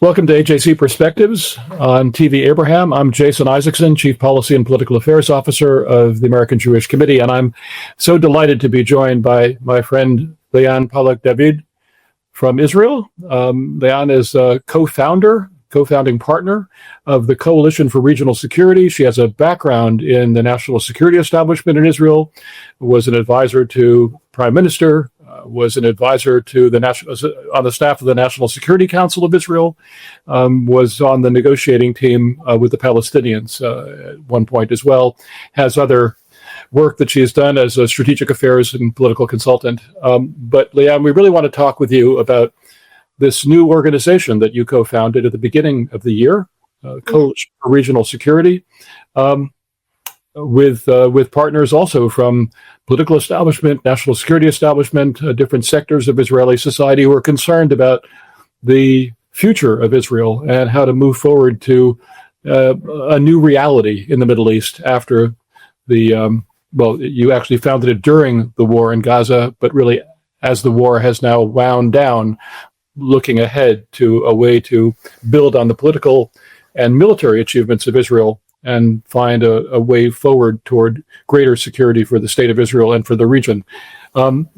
Welcome to AJC Perspectives on TvAbraham. I'm Jason Isaacson, Chief Policy and Political Affairs Officer of the American Jewish Committee, and I'm so delighted to be joined by my friend Lianne Pollak-David from Israel. Lianne is a co-founding partner of the Coalition for Regional Security. She has a background in the national security establishment in Israel, was an advisor to Prime Minister, was an advisor to on the staff of the National Security Council of Israel, was on the negotiating team with the Palestinians at one point as well, has other work that she has done as a strategic affairs and political consultant. But Lianne, we really want to talk with you about this new organization that you co-founded at the beginning of the year, Coalition for Regional Security, with partners also from political establishment, national security establishment, different sectors of Israeli society who are concerned about the future of Israel and how to move forward to a new reality in the Middle East after you actually founded it during the war in Gaza, but really as the war has now wound down, looking ahead to a way to build on the political and military achievements of Israel and find a way forward toward greater security for the state of Israel and for the region.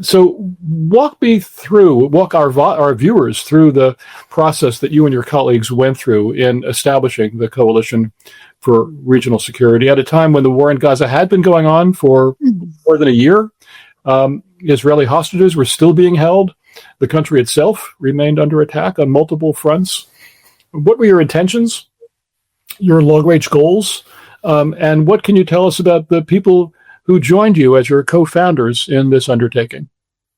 So walk our viewers through the process that you and your colleagues went through in establishing the Coalition for Regional Security at a time when the war in Gaza had been going on for more than a year. Israeli hostages were still being held. The country itself remained under attack on multiple fronts. What were your intentions, your long-range goals, and what can you tell us about the people who joined you as your co-founders in this undertaking?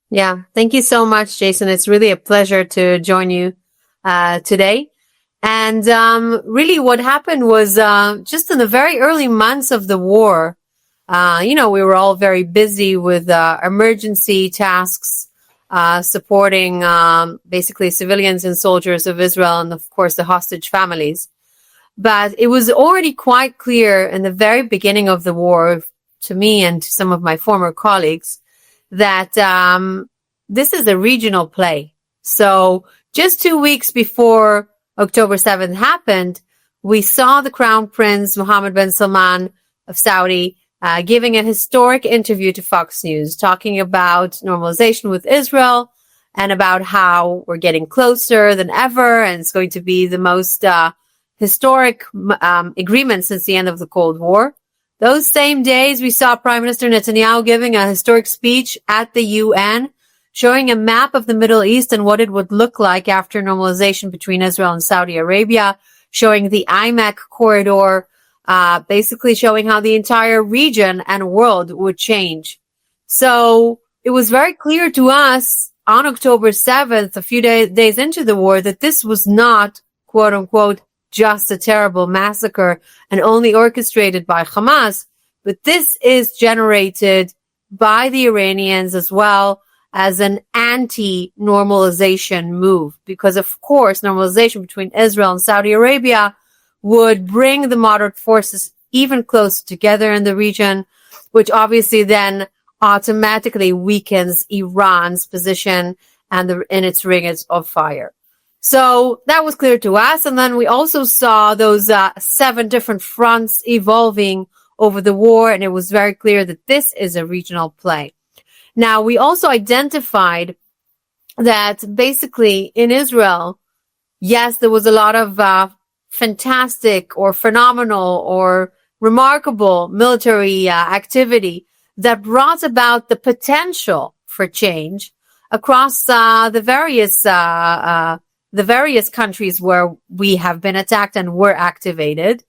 Yeah, thank you so much, Jason. It's really a pleasure to join you today. And really what happened was just in the very early months of the war, we were all very busy with emergency tasks, supporting basically civilians and soldiers of Israel and, of course, the hostage families. But it was already quite clear in the very beginning of the war, to me and to some of my former colleagues, that this is a regional play. So just 2 weeks before October 7th happened, we saw the Crown Prince Mohammed bin Salman of Saudi giving a historic interview to Fox News, talking about normalization with Israel and about how we're getting closer than ever, and it's going to be the most historic agreement since the end of the Cold War. Those same days, we saw Prime Minister Netanyahu giving a historic speech at the UN, showing a map of the Middle East and what it would look like after normalization between Israel and Saudi Arabia, showing the IMEC corridor, basically showing how the entire region and world would change. So it was very clear to us on October 7th, a few days into the war, that this was not, quote unquote, just a terrible massacre and only orchestrated by Hamas, but this is generated by the Iranians as well as an anti-normalization move, because of course normalization between Israel and Saudi Arabia would bring the moderate forces even closer together in the region, which obviously then automatically weakens Iran's position and in its ring of fire. So that was clear to us. And then we also saw those 7 different fronts evolving over the war. And it was very clear that this is a regional play. Now, we also identified that basically in Israel, yes, there was a lot of fantastic or phenomenal or remarkable military activity that brought about the potential for change across the various countries where we have been attacked and were activated.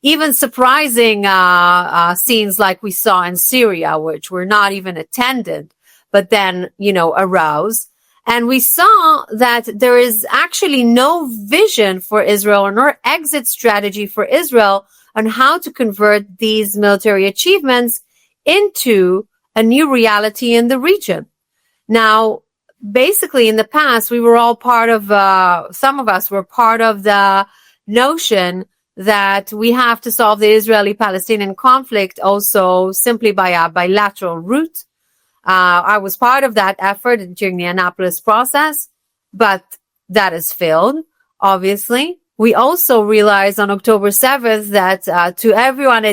Even surprising scenes like we saw in Syria, which were not even attended, but then, aroused. And we saw that there is actually no vision for Israel or nor exit strategy for Israel on how to convert these military achievements into a new reality in the region. Now, basically, in the past, we were all part of, some of us were part of the notion that we have to solve the Israeli-Palestinian conflict also simply by a bilateral route. I was part of that effort during the Annapolis process, but that has failed. obviously. We also realized on October 7th that to everyone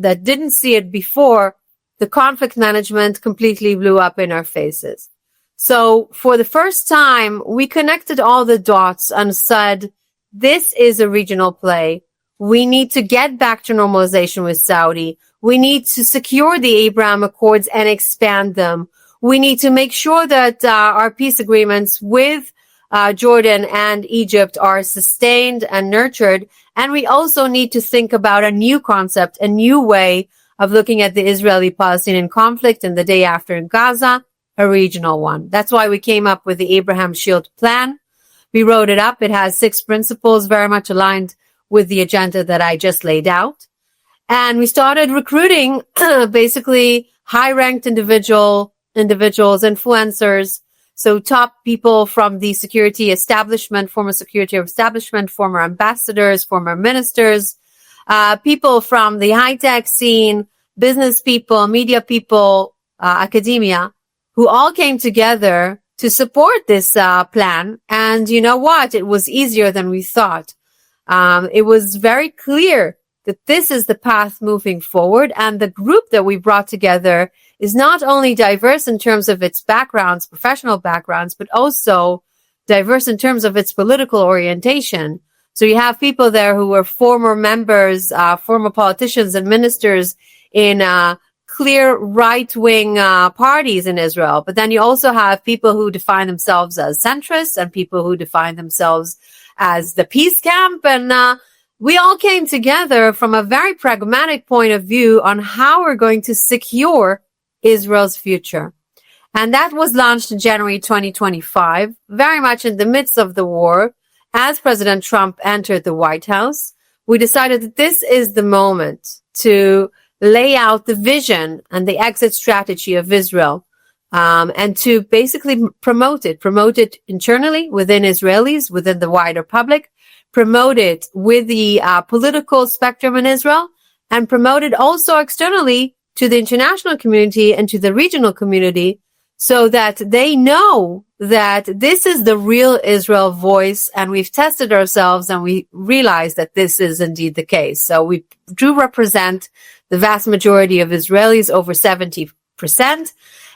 that didn't see it before, the conflict management completely blew up in our faces. So for the first time, we connected all the dots and said, this is a regional play. We need to get back to normalization with Saudi. We need to secure the Abraham Accords and expand them. We need to make sure that our peace agreements with Jordan and Egypt are sustained and nurtured. And we also need to think about a new concept, a new way of looking at the Israeli-Palestinian conflict and the day after in Gaza, a regional one. That's why we came up with the Abraham Shield Plan. We wrote it up. It has 6 principles, very much aligned with the agenda that I just laid out. And we started recruiting basically high-ranked individuals, influencers, so top people from the security establishment, former security establishment, former ambassadors, former ministers, people from the high-tech scene, business people, media people, academia, who all came together to support this plan. And you know what? It was easier than we thought. It was very clear that this is the path moving forward. And the group that we brought together is not only diverse in terms of its backgrounds, professional backgrounds, but also diverse in terms of its political orientation. So you have people there who were former members, former politicians and ministers in clear right-wing parties in Israel. But then you also have people who define themselves as centrists and people who define themselves as the peace camp. And we all came together from a very pragmatic point of view on how we're going to secure Israel's future. And that was launched in January 2025, very much in the midst of the war. As President Trump entered the White House, we decided that this is the moment to lay out the vision and the exit strategy of Israel, and to basically promote it internally within Israelis, within the wider public, promote it with the political spectrum in Israel, and promote it also externally to the international community and to the regional community, so that they know that this is the real Israel voice, and we've tested ourselves and we realized that this is indeed the case. So we do represent the vast majority of Israelis, over 70%.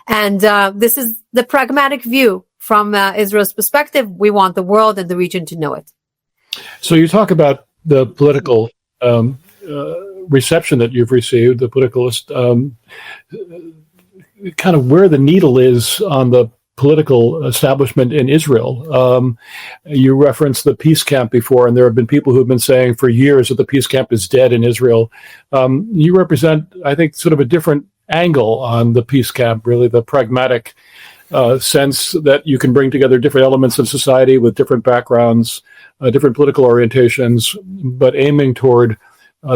And this is the pragmatic view from Israel's perspective. We want the world and the region to know it. So you talk about the political reception that you've received, the political kind of where the needle is on the political establishment in Israel. You referenced the peace camp before, and there have been people who have been saying for years that the peace camp is dead in Israel. You represent, I think, sort of a different angle on the peace camp, really the pragmatic sense that you can bring together different elements of society with different backgrounds, different political orientations, but aiming toward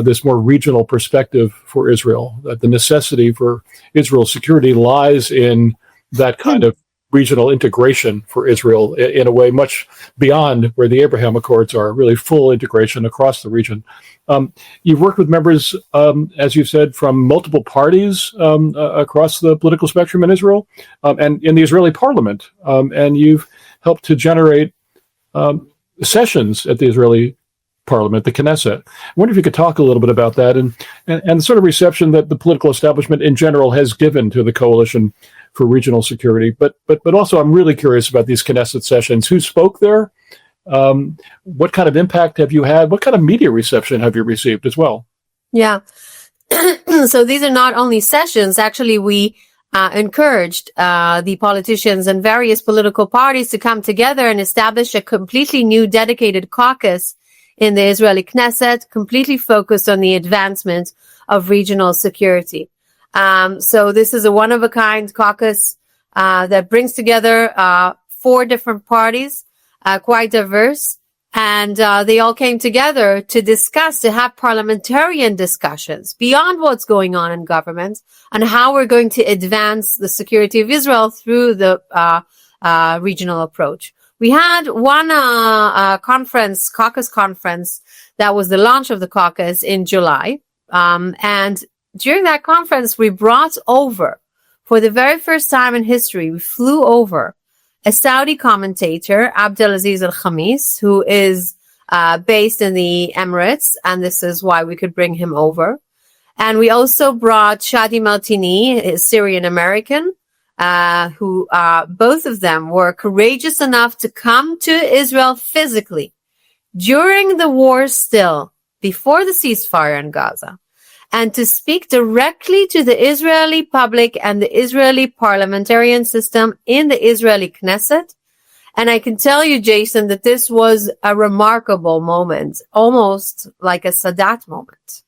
this more regional perspective for Israel, that the necessity for Israel's security lies in that kind of regional integration for Israel in a way much beyond where the Abraham Accords are, really full integration across the region. You've worked with members, as you said, from multiple parties across the political spectrum in Israel and in the Israeli parliament, and you've helped to generate sessions at the Israeli parliament, the Knesset. I wonder if you could talk a little bit about that and the sort of reception that the political establishment in general has given to the coalition for regional security. But also I'm really curious about these Knesset sessions. Who spoke there? What kind of impact have you had? What kind of media reception have you received as well? Yeah. So these are not only sessions. Actually, we encouraged the politicians and various political parties to come together and establish a completely new dedicated caucus in the Israeli Knesset, completely focused on the advancement of regional security. So this is a one-of-a-kind caucus that brings together 4 different parties, quite diverse, and they all came together to discuss, to have parliamentarian discussions beyond what's going on in government and how we're going to advance the security of Israel through the regional approach. We had one caucus conference that was the launch of the caucus in July. And during that conference, we brought over, for the very first time in history, we flew over a Saudi commentator, Abdulaziz Al-Khamis, who is based in the Emirates, and this is why we could bring him over. And we also brought Shadi Maltini, a Syrian-American, who both of them were courageous enough to come to Israel physically during the war still, before the ceasefire in Gaza, and to speak directly to the Israeli public and the Israeli parliamentarian system in the Israeli Knesset. And I can tell you, Jason, that this was a remarkable moment, almost like a Sadat moment.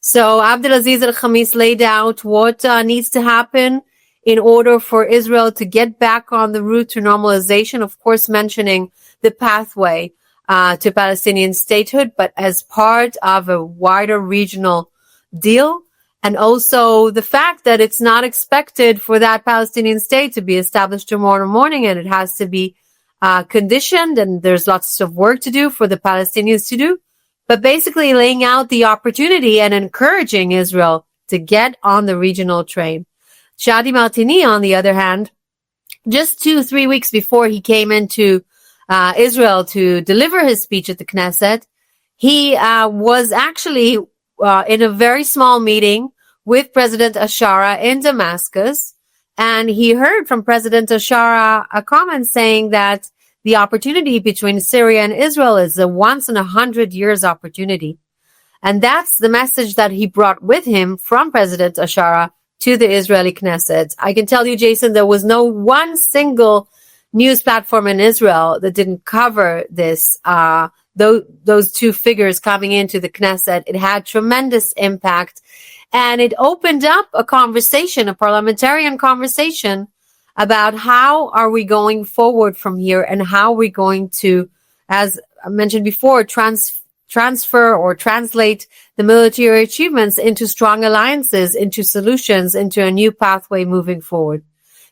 So Abdulaziz Al-Khamis laid out what needs to happen in order for Israel to get back on the route to normalization, of course, mentioning the pathway to Palestinian statehood, but as part of a wider regional deal. And also the fact that it's not expected for that Palestinian state to be established tomorrow morning, and it has to be conditioned, and there's lots of work to do for the Palestinians to do, but basically laying out the opportunity and encouraging Israel to get on the regional train. Shadi Maltini, on the other hand, just 2-3 weeks before he came into Israel to deliver his speech at the Knesset, he was actually in a very small meeting with President Ashara in Damascus, and he heard from President Ashara a comment saying that the opportunity between Syria and Israel is a once in 100 years opportunity. And that's the message that he brought with him from President Ashara to the Israeli Knesset. I can tell you, Jason, there was no one single news platform in Israel that didn't cover this, those two figures coming into the Knesset. It had tremendous impact, and it opened up a conversation, a parliamentarian conversation, about how are we going forward from here, and how are we going to, as I mentioned before, transfer or translate the military achievements into strong alliances, into solutions, into a new pathway moving forward.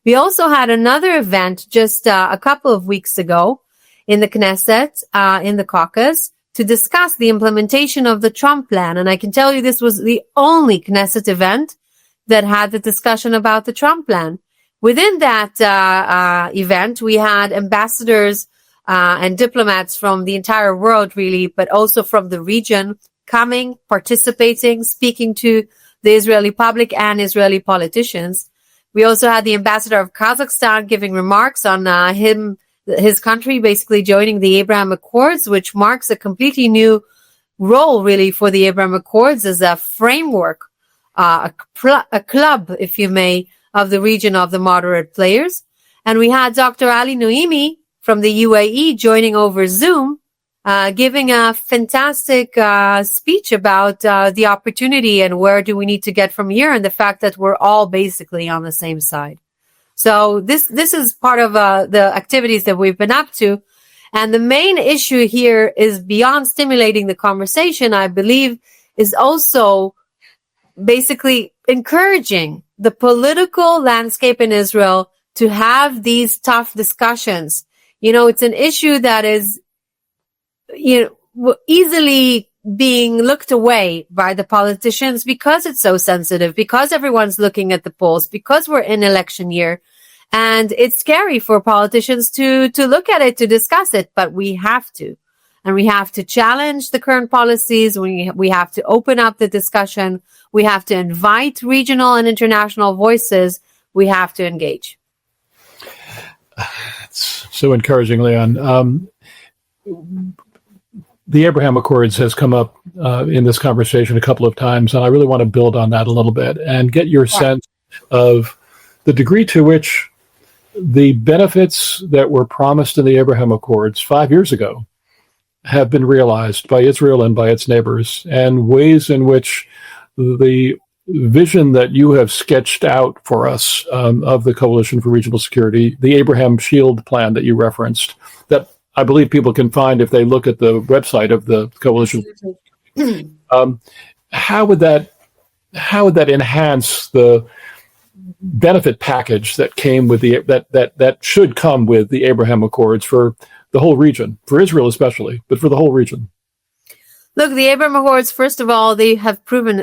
We also had another event just a couple of weeks ago in the Knesset, in the caucus, to discuss the implementation of the Trump plan. And I can tell you this was the only Knesset event that had the discussion about the Trump plan. Within that event, we had ambassadors and diplomats from the entire world, really, but also from the region, coming, participating, speaking to the Israeli public and Israeli politicians. We also had the ambassador of Kazakhstan giving remarks on his country basically joining the Abraham Accords, which marks a completely new role, really, for the Abraham Accords as a framework, a club, if you may, of the region of the moderate players. And we had Dr. Ali Noimi from the UAE joining over Zoom, giving a fantastic speech about the opportunity and where do we need to get from here, and the fact that we're all basically on the same side. So this is part of the activities that we've been up to. And the main issue here is, beyond stimulating the conversation, I believe, is also basically encouraging the political landscape in Israel to have these tough discussions. You know, it's an issue that is, easily being looked away by the politicians because it's so sensitive, because everyone's looking at the polls, because we're in election year. And it's scary for politicians to look at it, to discuss it, but we have to. And we have to challenge the current policies. We have to open up the discussion. We have to invite regional and international voices. We have to engage. It's so encouraging, Lianne. The Abraham Accords has come up in this conversation a couple of times, and I really want to build on that a little bit and get your sense of the degree to which the benefits that were promised in the Abraham Accords 5 years ago have been realized by Israel and by its neighbors, and ways in which the vision that you have sketched out for us of the Coalition for Regional Security, the Abraham Shield plan that you referenced, that I believe people can find if they look at the website of the Coalition. How would that enhance the benefit package that came with that should come with the Abraham Accords for the whole region, for Israel especially, but for the whole region? Look, the Abraham Accords, first of all, they've proven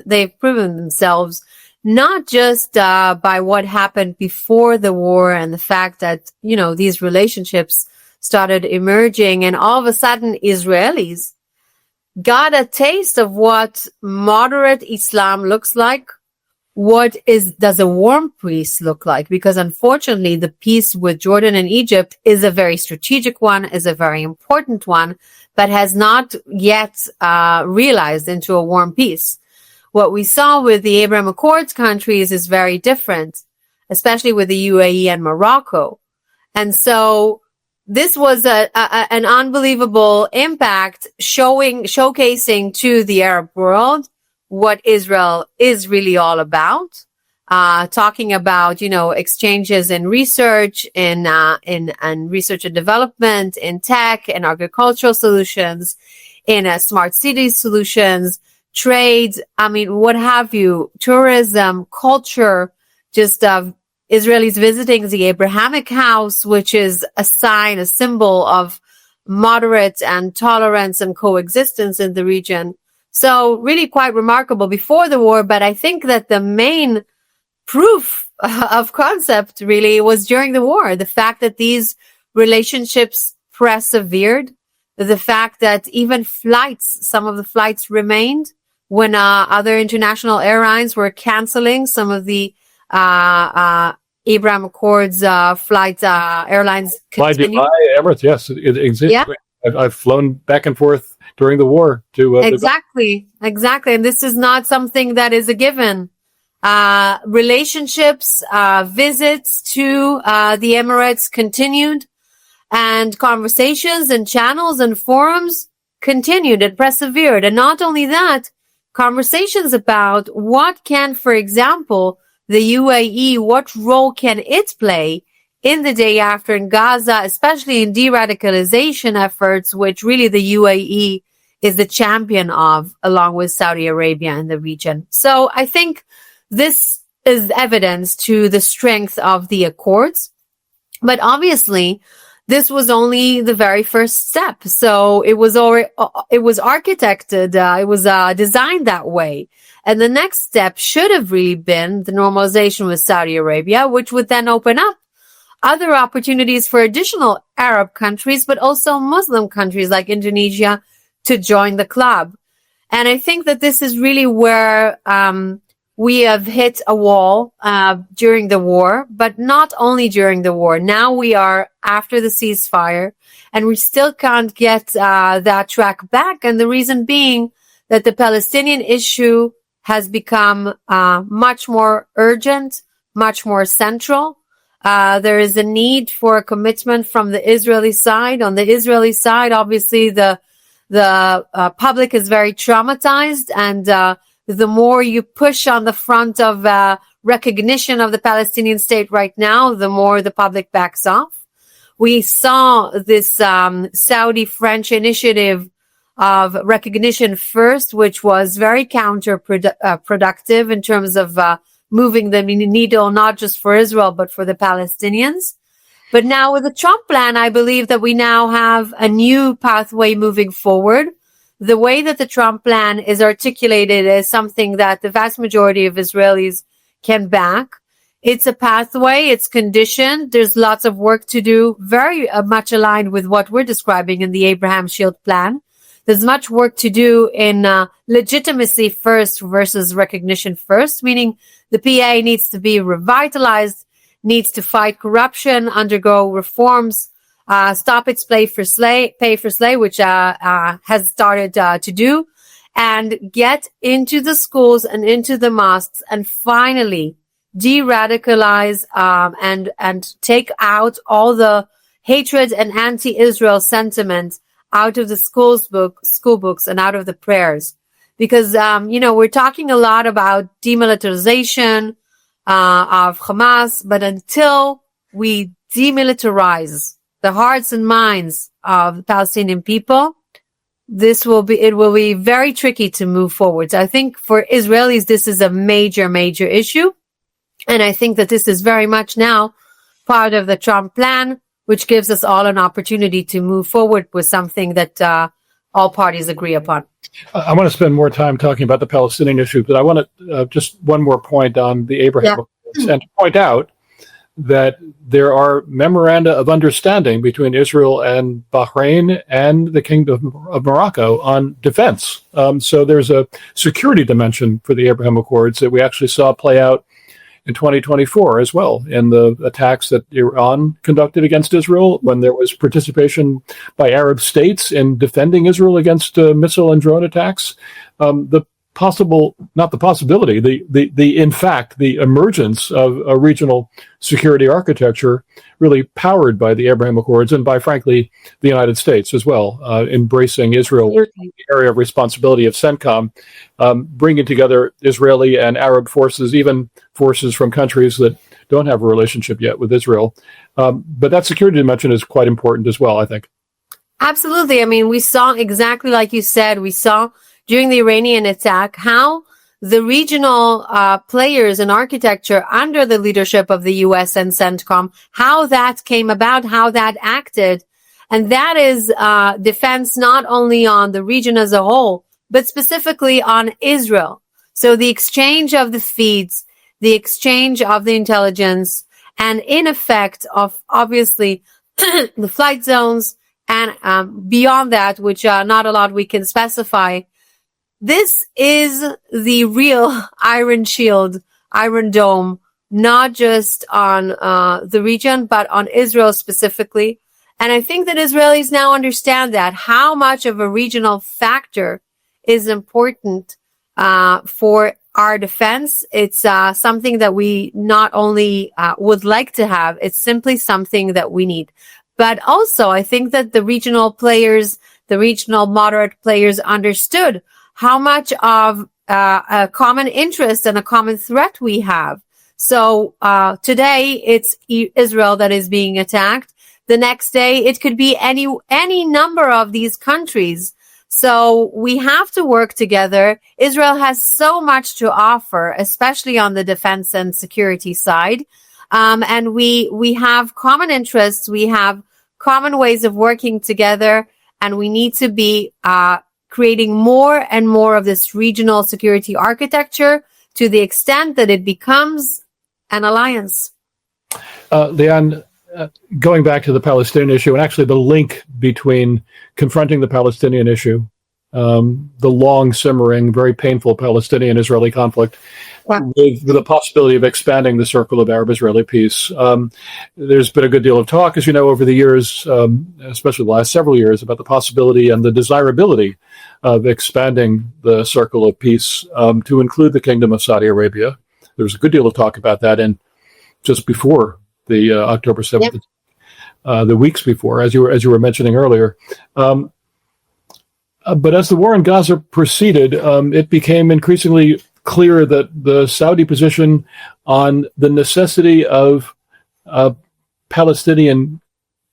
themselves not just by what happened before the war and the fact that, these relationships started emerging, and all of a sudden Israelis got a taste of what moderate Islam looks like. Does a warm peace look like? Because unfortunately, the peace with Jordan and Egypt is a very strategic one, is a very important one, but has not yet realized into a warm peace. What we saw with the Abraham Accords countries is very different, especially with the UAE and Morocco. And so this was an unbelievable impact, showcasing to the Arab world what Israel is really all about. Talking about, exchanges in research, in research and development, in tech and agricultural solutions, in smart city solutions, trade, what have you, tourism, culture, just Israelis visiting the Abrahamic house, which is a symbol of moderate and tolerance and coexistence in the region. So really quite remarkable before the war, but I think that the main proof of concept really was during the war. The fact that these relationships persevered, the fact that even some of the flights remained when other international airlines were canceling some of the Abraham Accords airlines. Fly Dubai, Emirates, yes, it exists. Yeah. I've flown back and forth during the war to exactly, and this is not something that is a given. Relationships, visits to the Emirates continued, and conversations and channels and forums continued and persevered. And not only that, conversations about what can, for example, the UAE, what role can it play in the day after in Gaza, especially in de-radicalization efforts, which really the UAE is the champion of, along with Saudi Arabia in the region. So I think this is evidence to the strength of the accords. But obviously, this was only the very first step. So it was architected, it was designed that way. And the next step should have really been the normalization with Saudi Arabia, which would then open up other opportunities for additional Arab countries, but also Muslim countries like Indonesia to join the club. And I think that this is really where we have hit a wall during the war, but not only during the war. Now we are after the ceasefire, and we still can't get that track back. And the reason being that the Palestinian issue has become much more urgent, much more central. There is a need for a commitment from the Israeli side. On the Israeli side, obviously, the public is very traumatized, and the more you push on the front of recognition of the Palestinian state right now, the more the public backs off. We saw this Saudi-French initiative of recognition first, which was very counterproductive in terms of moving the needle, not just for Israel, but for the Palestinians. But now with the Trump plan, I believe that we now have a new pathway moving forward. The way that the Trump plan is articulated is something that the vast majority of Israelis can back. It's a pathway, it's conditioned. There's lots of work to do, very much aligned with what we're describing in the Abraham Shield plan. There's much work to do in legitimacy first versus recognition first, meaning the PA needs to be revitalized, needs to fight corruption, undergo reforms, stop its pay for slay, which has started to do, and get into the schools and into the mosques and finally de-radicalize and take out all the hatred and anti-Israel sentiment out of the school books and out of the prayers. Because, we're talking a lot about demilitarization of Hamas, but until we demilitarize the hearts and minds of the Palestinian people, it will be very tricky to move forward. So I think for Israelis, this is a major, major issue. And I think that this is very much now part of the Trump plan, which gives us all an opportunity to move forward with something that all parties agree upon. I want to spend more time talking about the Palestinian issue, but I want to just one more point on the Abraham Accords, and to point out that there are memoranda of understanding between Israel and Bahrain and the Kingdom of Morocco on defense. So there's a security dimension for the Abraham Accords that we actually saw play out in 2024 as well, in the attacks that Iran conducted against Israel, when there was participation by Arab states in defending Israel against missile and drone attacks. In fact, the emergence of a regional security architecture really powered by the Abraham Accords and by, frankly, the United States as well, embracing Israel in the area of responsibility of CENTCOM, bringing together Israeli and Arab forces, even forces from countries that don't have a relationship yet with Israel. But that security dimension is quite important as well, I think. Absolutely. I mean, we saw exactly like you said, we saw during the Iranian attack how the regional players in architecture under the leadership of the U.S. and CENTCOM, how that came about, how that acted. And that is defense not only on the region as a whole, but specifically on Israel. So the exchange of the feeds, the exchange of the intelligence, and in effect of obviously the flight zones and beyond that, which are not a lot we can specify. This is the real Iron Shield, Iron Dome, not just on the region, but on Israel specifically. And I think that Israelis now understand that how much of a regional factor is important for our defense. It's something that we not only would like to have, it's simply something that we need. But also, I think that the regional players, the regional moderate players understood how much of a common interest and a common threat we have. So today it's Israel that is being attacked. The next day it could be any number of these countries. So we have to work together. Israel has so much to offer, especially on the defense and security side. And we have common interests. We have common ways of working together, and we need to be creating more and more of this regional security architecture to the extent that it becomes an alliance. Lianne, going back to the Palestinian issue, and actually the link between confronting the Palestinian issue, the long simmering, very painful Palestinian-Israeli conflict, with the possibility of expanding the circle of Arab-Israeli peace. There's been a good deal of talk, as you know, over the years, especially the last several years, about the possibility and the desirability of expanding the circle of peace to include the Kingdom of Saudi Arabia. There was a good deal of talk about that, and just before the October 7th, the weeks before, as you were mentioning earlier. But as the war in Gaza proceeded, it became increasingly clear that the Saudi position on the necessity of a Palestinian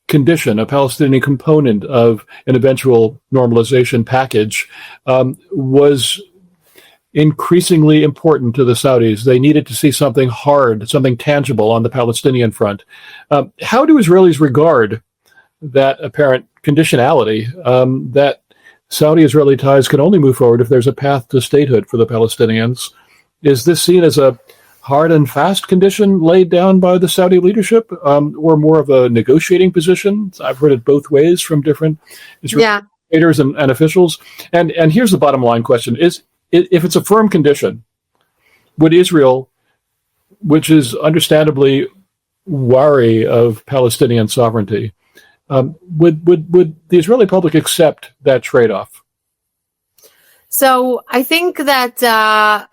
condition, a Palestinian component of an eventual normalization package, was increasingly important to the Saudis. They needed to see something hard, something tangible on the Palestinian front. How do Israelis regard that apparent conditionality, that Saudi-Israeli ties can only move forward if there's a path to statehood for the Palestinians? Is this seen as a hard and fast condition laid down by the Saudi leadership, or more of a negotiating position? I've heard it both ways from different Israeli leaders and officials. And here's the bottom line question: if it's a firm condition, would Israel, which is understandably wary of Palestinian sovereignty, would the Israeli public accept that trade-off? So I think that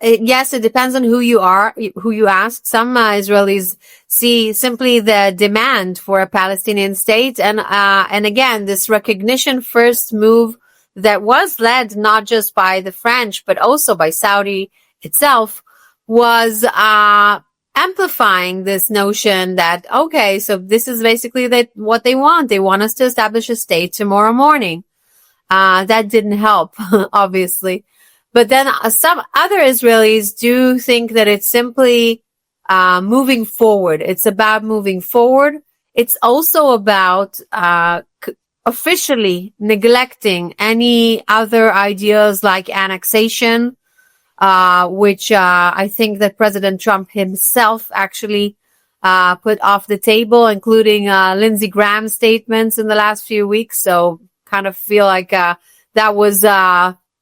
yes, it depends on who you ask. Some Israelis see simply the demand for a Palestinian state, and again, this recognition first move that was led not just by the French but also by Saudi itself was amplifying this notion that, okay, so this is basically what they want. They want us to establish a state tomorrow morning. That didn't help, obviously. But then some other Israelis do think that it's simply moving forward. It's about moving forward. It's also about officially neglecting any other ideas like annexation, which I think that President Trump himself actually put off the table, including Lindsey Graham's statements in the last few weeks. So kind of feel like that was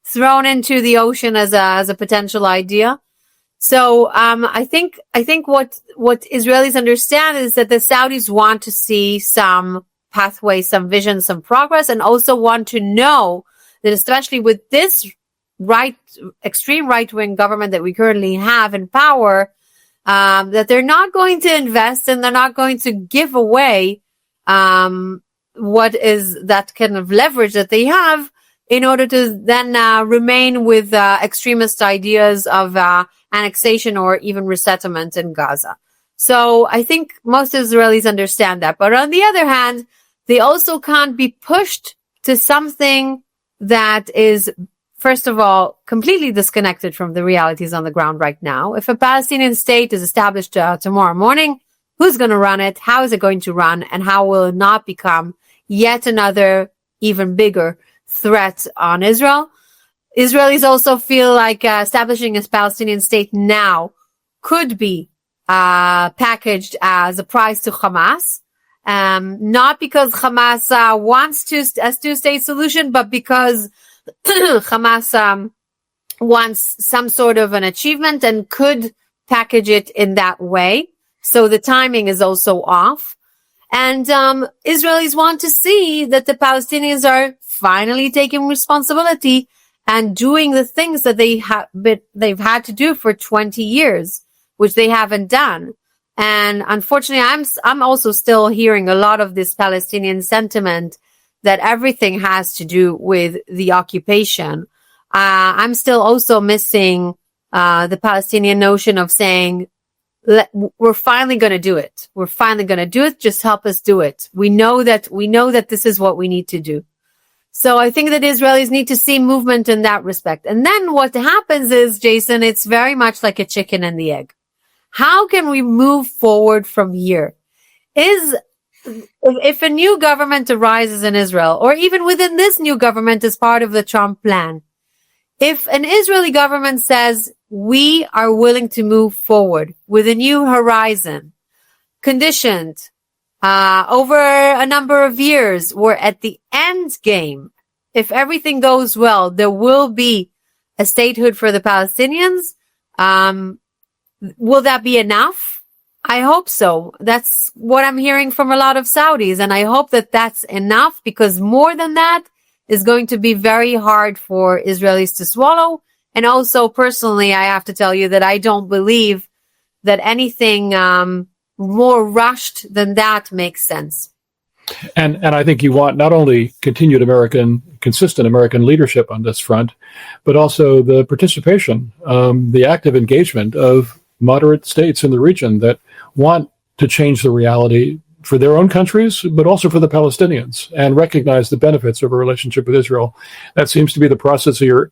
thrown into the ocean as a potential idea. So I think what Israelis understand is that the Saudis want to see some pathway, some vision, some progress, and also want to know that, especially with this extreme right-wing government that we currently have in power, that they're not going to invest and they're not going to give away what is that kind of leverage that they have in order to then remain with extremist ideas of annexation or even resettlement in Gaza. So I think most Israelis understand that. But on the other hand, they also can't be pushed to something that is, first of all, completely disconnected from the realities on the ground right now. If a Palestinian state is established tomorrow morning, who's going to run it? How is it going to run? And how will it not become yet another, even bigger threat on Israel? Israelis also feel like establishing a Palestinian state now could be packaged as a prize to Hamas. Not because Hamas wants a two-state solution, but because Hamas wants some sort of an achievement and could package it in that way. So the timing is also off. And Israelis want to see that the Palestinians are finally taking responsibility and doing the things that they've had to do for 20 years, which they haven't done. And unfortunately, I'm also still hearing a lot of this Palestinian sentiment that everything has to do with the occupation. I'm still also missing the Palestinian notion of saying, we're finally going to do it. We're finally going to do it. Just help us do it. We know that this is what we need to do. So I think that Israelis need to see movement in that respect. And then what happens is, Jason, it's very much like a chicken and the egg. How can we move forward from here? If a new government arises in Israel, or even within this new government as part of the Trump plan, if an Israeli government says, we are willing to move forward with a new horizon, conditioned over a number of years, or at the end game, if everything goes well, there will be a statehood for the Palestinians. Will that be enough? I hope so. That's what I'm hearing from a lot of Saudis. And I hope that that's enough, because more than that is going to be very hard for Israelis to swallow. And also, personally, I have to tell you that I don't believe that anything more rushed than that makes sense. And I think you want not only continued consistent American leadership on this front, but also the participation, the active engagement of moderate states in the region that want to change the reality for their own countries, but also for the Palestinians, and recognize the benefits of a relationship with Israel. That seems to be the process that you're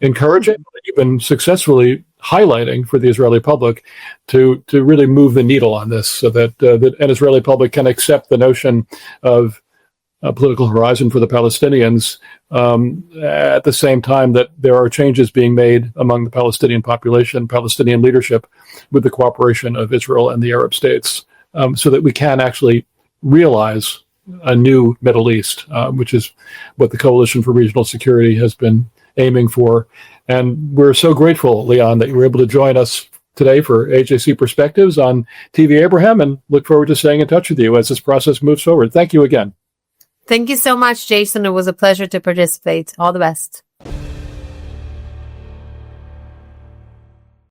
encouraging, that you've been successfully highlighting for the Israeli public to really move the needle on this, so that an Israeli public can accept the notion of a political horizon for the Palestinians, at the same time that there are changes being made among the Palestinian population, Palestinian leadership, with the cooperation of Israel and the Arab states, so that we can actually realize a new Middle East, which is what the Coalition for Regional Security has been aiming for. And we're so grateful, Lianne, that you were able to join us today for AJC Perspectives on TvAbraham, and look forward to staying in touch with you as this process moves forward. Thank you again. Thank you so much, Jason. It was a pleasure to participate. All the best.